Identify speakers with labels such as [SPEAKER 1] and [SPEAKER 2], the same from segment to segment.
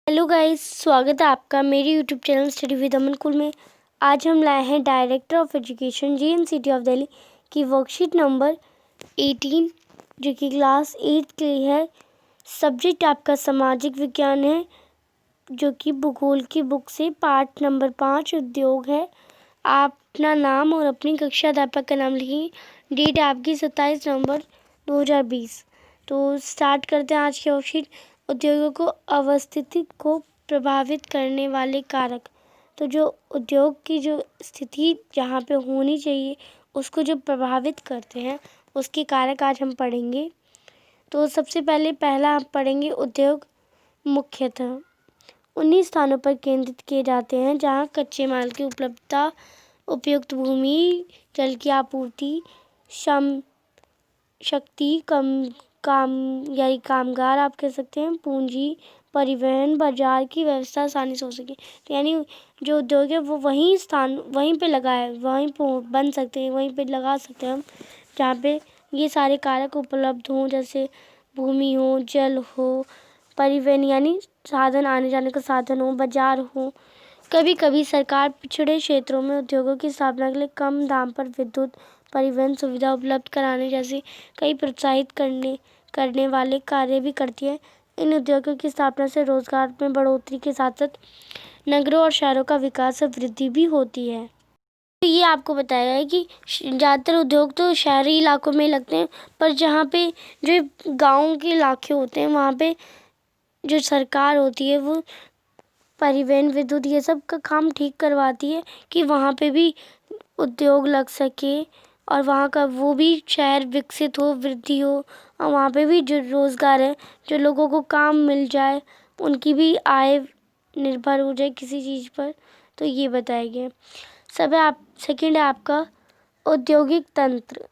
[SPEAKER 1] Hello guys, स्वागत है आपका मेरे यूट्यूब चैनल स्टडी विद अमन कुल में। आज हम लाए हैं director of education JNCT of Delhi की वर्कशीट नंबर 18 जो कि क्लास 8 के लिए है। सब्जेक्ट आपका सामाजिक विज्ञान है जो कि भूगोल की बुक से पार्ट नंबर 5 उद्योग है। आप अपना नाम और अपनी कक्षा अध्यापक का नाम लिखिए। डेट आपकी 27 नवंबर 2020। तो स्टार्ट करते हैं आज की वर्कशीट। उद्योगों को अवस्थिति को प्रभावित करने वाले कारक। तो जो उद्योग की जो स्थिति जहाँ पे होनी चाहिए उसको जो प्रभावित करते हैं उसके कारक आज हम पढ़ेंगे। तो सबसे पहले पहला आप पढ़ेंगे उद्योग मुख्यतः उन्हीं स्थानों पर केंद्रित किए जाते हैं जहाँ कच्चे माल की उपलब्धता, उपयुक्त भूमि, जल की आपूर्ति, श्रम शक्ति, कामगार आप कह सकते हैं, पूंजी, परिवहन, बाजार की व्यवस्था आसानी से हो सके। तो यानी जो उद्योग है वो वहीं पे लगा है, वहीं पे बन सकते हैं, वहीं पे लगा सकते हैं हम, जहाँ पे ये सारे कारक उपलब्ध हों, जैसे भूमि हो, जल हो, परिवहन यानी साधन, आने जाने का साधन हो, बाजार हो। कभी कभी सरकार पिछड़े क्षेत्रों में उद्योगों की स्थापना के लिए कम दाम पर विद्युत परिवहन सुविधा उपलब्ध कराने जैसे कई प्रोत्साहित करने वाले कार्य भी करती है। इन उद्योगों की स्थापना से रोजगार में बढ़ोतरी के साथ साथ नगरों और शहरों का विकास और वृद्धि भी होती है। तो ये आपको बताया है कि ज़्यादातर उद्योग तो शहरी इलाकों में लगते हैं, पर जहाँ पे जो गाँव के इलाके होते हैं वहाँ पे जो सरकार होती है वो परिवहन, विद्युत ये सब का काम ठीक करवाती है कि वहाँ पे भी उद्योग लग सके और वहाँ का वो भी शहर विकसित हो, वृद्धि हो, और वहाँ पे भी जो रोज़गार है, जो लोगों को काम मिल जाए, उनकी भी आय निर्भर हो जाए किसी चीज़ पर। तो ये बताया गया। सेकंड है आपका औद्योगिक तंत्र।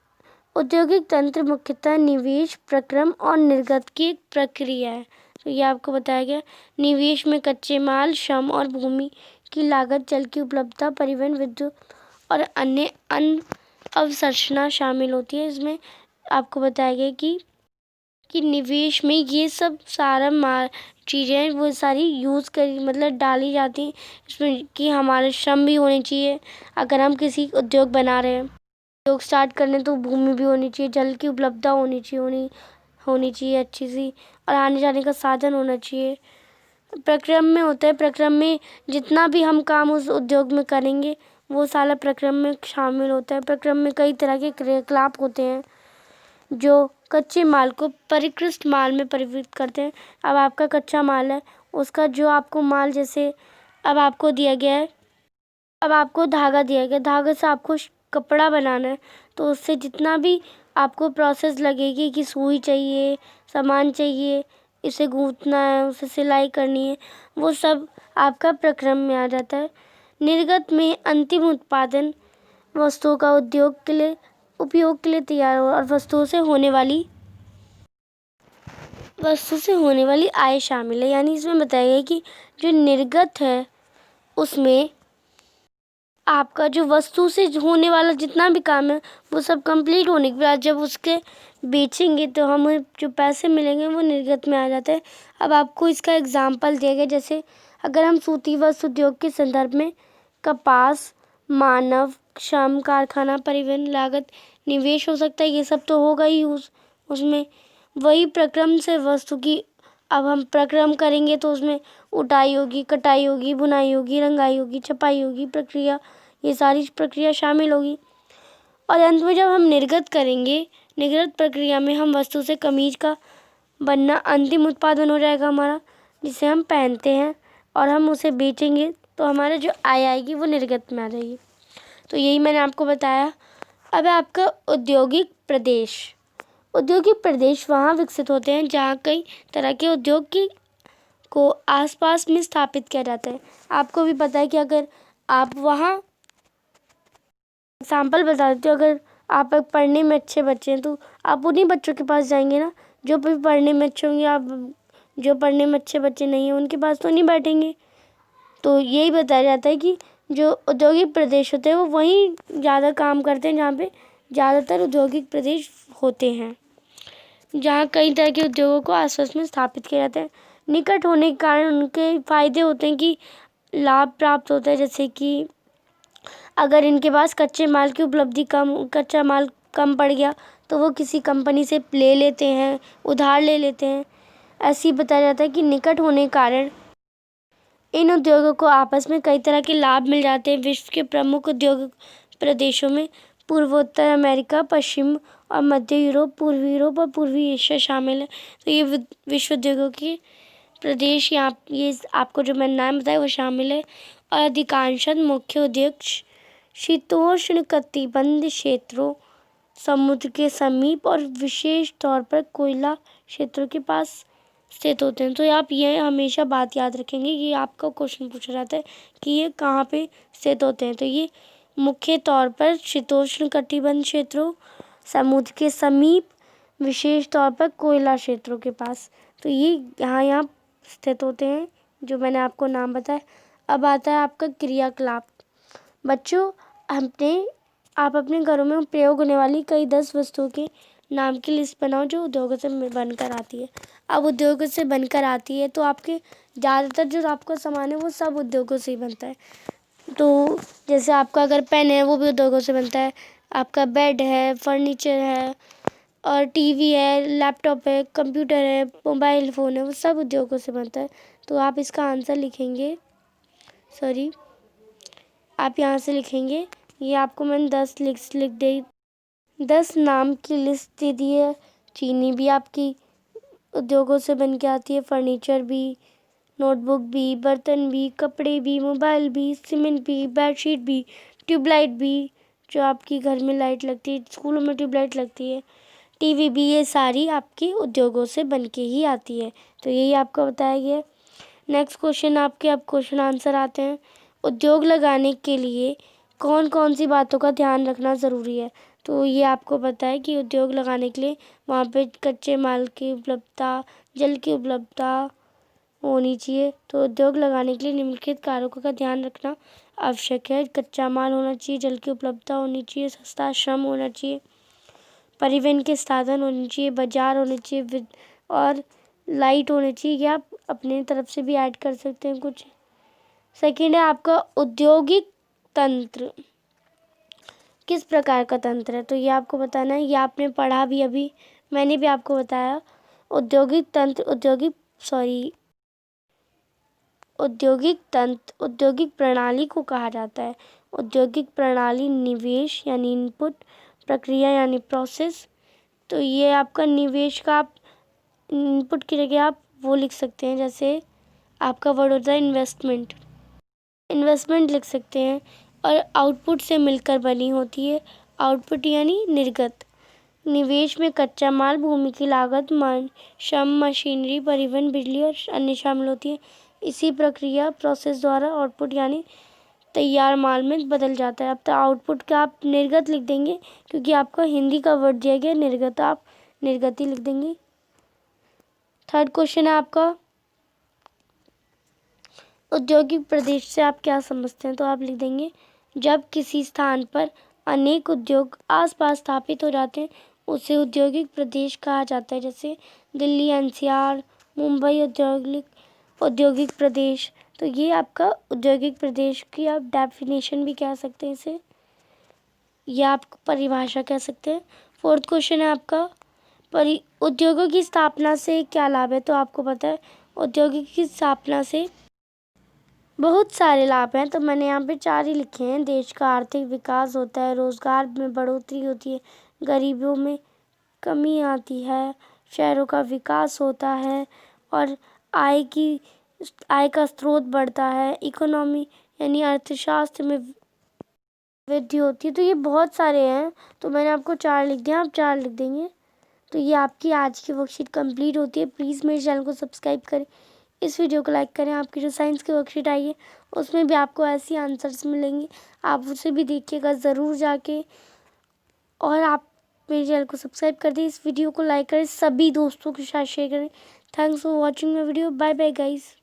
[SPEAKER 1] औद्योगिक तंत्र मुख्यतः निवेश, प्रक्रम और निर्गत की एक प्रक्रिया है। तो ये आपको बताया गया। निवेश में कच्चे माल, श्रम और भूमि की लागत, जल की उपलब्धता, परिवहन, विद्युत और अन्य अवसंरचना शामिल होती है। इसमें आपको बताया गया कि निवेश में ये सब सारा माल चीज़ें वो सारी यूज़ करी मतलब डाली जाती हैं इसमें कि हमारे श्रम भी होने चाहिए। अगर हम किसी उद्योग बना रहे हैं, उद्योग स्टार्ट करने, तो भूमि भी होनी चाहिए, जल की उपलब्धता होनी चाहिए अच्छी सी, और आने जाने का साधन होना चाहिए। प्रक्रम में होता है, प्रक्रम में जितना भी हम काम उस उद्योग में करेंगे वो सारा प्रक्रम में शामिल होता है। प्रक्रम में कई तरह के क्रियाकलाप होते हैं जो कच्चे माल को परिष्कृत माल में परिवर्तित करते हैं। अब आपका कच्चा माल है, उसका जो आपको माल, जैसे अब आपको दिया गया है, अब आपको धागा दिया गया, धागे से आपको कपड़ा बनाना है, तो उससे जितना भी आपको प्रोसेस लगेगी कि सुई चाहिए, सामान चाहिए, इसे गूंथना है, उसे सिलाई करनी है, वो सब आपका प्रक्रम में आ जाता है। निर्गत में अंतिम उत्पादन वस्तुओं का उपयोग के लिए तैयार हो और वस्तु से होने वाली आय शामिल है। यानी इसमें बताया गया कि जो निर्गत है उसमें आपका जो वस्तु से होने वाला जितना भी काम है वो सब कंप्लीट होने के बाद जब उसके बेचेंगे तो हमें जो पैसे मिलेंगे वो निर्गत में आ जाता है। अब आपको इसका एग्जाम्पल दिया गया, जैसे अगर हम सूती वस्त्र उद्योग के संदर्भ में कपास, मानव श्रम, कारखाना, परिवहन, लागत, निवेश हो सकता है, ये सब तो होगा ही उसमें। वही प्रक्रम से वस्तु की अब हम प्रक्रम करेंगे तो उसमें उटाई होगी, कटाई होगी, बुनाई होगी, रंगाई होगी, छपाई होगी, प्रक्रिया, ये सारी प्रक्रिया शामिल होगी। और अंत में जब हम निर्गत करेंगे, निर्गत प्रक्रिया में हम वस्तु से कमीज का बनना अंतिम उत्पादन हो जाएगा हमारा, जिसे हम पहनते हैं और हम उसे बेचेंगे तो हमारा जो आय आएगी वो निर्गत में आ जाएगी। तो यही मैंने आपको बताया। अब आपका औद्योगिक प्रदेश। औद्योगिक प्रदेश वहाँ विकसित होते हैं जहाँ कई तरह के उद्योग को आसपास में स्थापित किया जाता है। आपको भी पता है कि अगर आप वहाँ एग्जाम्पल बता देती हूँ, अगर आप पढ़ने में अच्छे बच्चे हैं तो आप उन्हीं बच्चों के पास जाएंगे ना, जो भी पढ़ने में अच्छे होंगे। आप जो पढ़ने में अच्छे बच्चे नहीं हैं उनके पास तो नहीं बैठेंगे। तो यही बताया जाता है कि जो औद्योगिक प्रदेश होते हैं वो वहीं ज़्यादा काम करते हैं जहाँ पे ज़्यादातर औद्योगिक प्रदेश होते हैं, जहाँ कई तरह के उद्योगों को आसपास में स्थापित किया जाता है। निकट होने के कारण उनके फ़ायदे होते हैं कि लाभ प्राप्त होता है, जैसे कि अगर इनके पास कच्चा माल कम पड़ गया तो वो किसी कंपनी से ले लेते हैं, उधार ले लेते हैं। ऐसे ही बताया जाता है कि निकट होने के कारण इन उद्योगों को आपस में कई तरह के लाभ मिल जाते हैं। विश्व के प्रमुख उद्योग प्रदेशों में पूर्वोत्तर अमेरिका, पश्चिम और मध्य यूरोप, पूर्वी यूरोप और पूर्वी एशिया शामिल है। तो ये विश्व उद्योगों के प्रदेश यहाँ ये आपको जो मैंने नाम बताया वो शामिल है। और अधिकांश मुख्य उद्योग शीतोष्ण कटिबंध क्षेत्रों, समुद्र के समीप और विशेष तौर पर कोयला क्षेत्रों के पास स्थित होते हैं। तो आप ये हमेशा बात याद रखेंगे कि आपका क्वेश्चन पूछा जाता है कि ये कहाँ पे स्थित होते हैं। तो ये मुख्य तौर पर शीतोष्ण कटिबंध क्षेत्रों, समुद्र के समीप, विशेष तौर पर कोयला क्षेत्रों के पास, तो ये यहाँ स्थित होते हैं जो मैंने आपको नाम बताया। अब आता है आपका क्रियाकलाप। बच्चों, आप अपने घरों में प्रयोग होने वाली कई 10 वस्तुओं के नाम की लिस्ट बनाओ जो उद्योगों से बनकर आती है। अब उद्योगों से बनकर आती है तो आपके ज़्यादातर जो आपका सामान है वो सब उद्योगों से ही बनता है। तो जैसे आपका अगर पेन है वो भी उद्योगों से बनता है, आपका बेड है, फर्नीचर है और टीवी है, लैपटॉप है, कंप्यूटर है, मोबाइल फ़ोन है, वो सब उद्योगों से बनता है। तो आप इसका आंसर लिखेंगे, आप यहाँ से लिखेंगे, ये आपको मैंने 10 लिख दी, 10 नाम की लिस्ट दे दी है। चीनी भी आपकी उद्योगों से बन के आती है, फर्नीचर भी, नोटबुक भी, बर्तन भी, कपड़े भी, मोबाइल भी, सीमेंट भी, बेडशीट भी, ट्यूबलाइट भी, जो आपकी घर में लाइट लगती है, स्कूलों में ट्यूबलाइट लगती है, टीवी भी, ये सारी आपकी उद्योगों से बन के ही आती है। तो यही आपको बताया गया है। नेक्स्ट क्वेश्चन आपके अब क्वेश्चन आंसर आते हैं। उद्योग लगाने के लिए कौन कौन सी बातों का ध्यान रखना ज़रूरी है। तो ये आपको पता है कि उद्योग लगाने के लिए वहाँ पे कच्चे माल की उपलब्धता, जल की उपलब्धता होनी चाहिए। तो उद्योग लगाने के लिए निम्नलिखित कारकों का ध्यान रखना आवश्यक है। कच्चा माल होना चाहिए, जल की उपलब्धता होनी चाहिए, सस्ता श्रम होना चाहिए, परिवहन के साधन होने चाहिए, बाजार होने चाहिए और लाइट होनी चाहिए। ये आप अपने तरफ से भी ऐड कर सकते हैं कुछ। सेकेंड है आपका औद्योगिक तंत्र किस प्रकार का तंत्र है। तो ये आपको बताना है, ये आपने पढ़ा भी अभी, मैंने भी आपको बताया। औद्योगिक तंत्र औद्योगिक प्रणाली को कहा जाता है। औद्योगिक प्रणाली निवेश यानी इनपुट, प्रक्रिया यानी प्रोसेस। तो ये आपका निवेश का आप इनपुट की जगह आप वो लिख सकते हैं, जैसे आपका वर्ड होता है इन्वेस्टमेंट लिख सकते हैं। और आउटपुट से मिलकर बनी होती है। आउटपुट यानी निर्गत। निवेश में कच्चा माल, भूमि की लागत, श्रम, मशीनरी, परिवहन, बिजली और अन्य शामिल होती है। इसी प्रक्रिया प्रोसेस द्वारा आउटपुट यानी तैयार माल में बदल जाता है। अब तो आउटपुट का आप निर्गत लिख देंगे क्योंकि आपका हिंदी का वर्ड दिया गया निर्गत, आप निर्गत ही लिख देंगे। थर्ड क्वेश्चन है आपका औद्योगिक प्रदेश से आप क्या समझते हैं। तो आप लिख देंगे जब किसी स्थान पर अनेक उद्योग आसपास स्थापित हो जाते हैं उसे औद्योगिक प्रदेश कहा जाता है। जैसे दिल्ली एनसीआर, मुंबई औद्योगिक प्रदेश। तो ये आपका औद्योगिक प्रदेश की आप डेफिनेशन भी कह सकते हैं इसे, या आप परिभाषा कह सकते हैं। फोर्थ क्वेश्चन है आपका उद्योगों की स्थापना से क्या लाभ है। तो आपको पता है औद्योगिक की स्थापना से बहुत सारे लाभ हैं, तो मैंने यहाँ पे 4 ही लिखे हैं। देश का आर्थिक विकास होता है, रोजगार में बढ़ोतरी होती है, गरीबों में कमी आती है, शहरों का विकास होता है और आय का स्रोत बढ़ता है, इकोनॉमी यानी अर्थशास्त्र में वृद्धि होती है। तो ये बहुत सारे हैं, तो मैंने आपको 4 लिख दिया, आप 4 लिख देंगे। तो ये आपकी आज की वर्कशीट कंप्लीट होती है। प्लीज़ मेरे चैनल को सब्सक्राइब करें, इस वीडियो को लाइक करें। आपकी जो साइंस की वर्कशीट आई है उसमें भी आपको ऐसी आंसर्स मिलेंगे, आप उसे भी देखिएगा ज़रूर जाके। और आप मेरे चैनल को सब्सक्राइब कर दें, इस वीडियो को लाइक करें, सभी दोस्तों के साथ शेयर करें। Thanks for watching my video. Bye bye guys.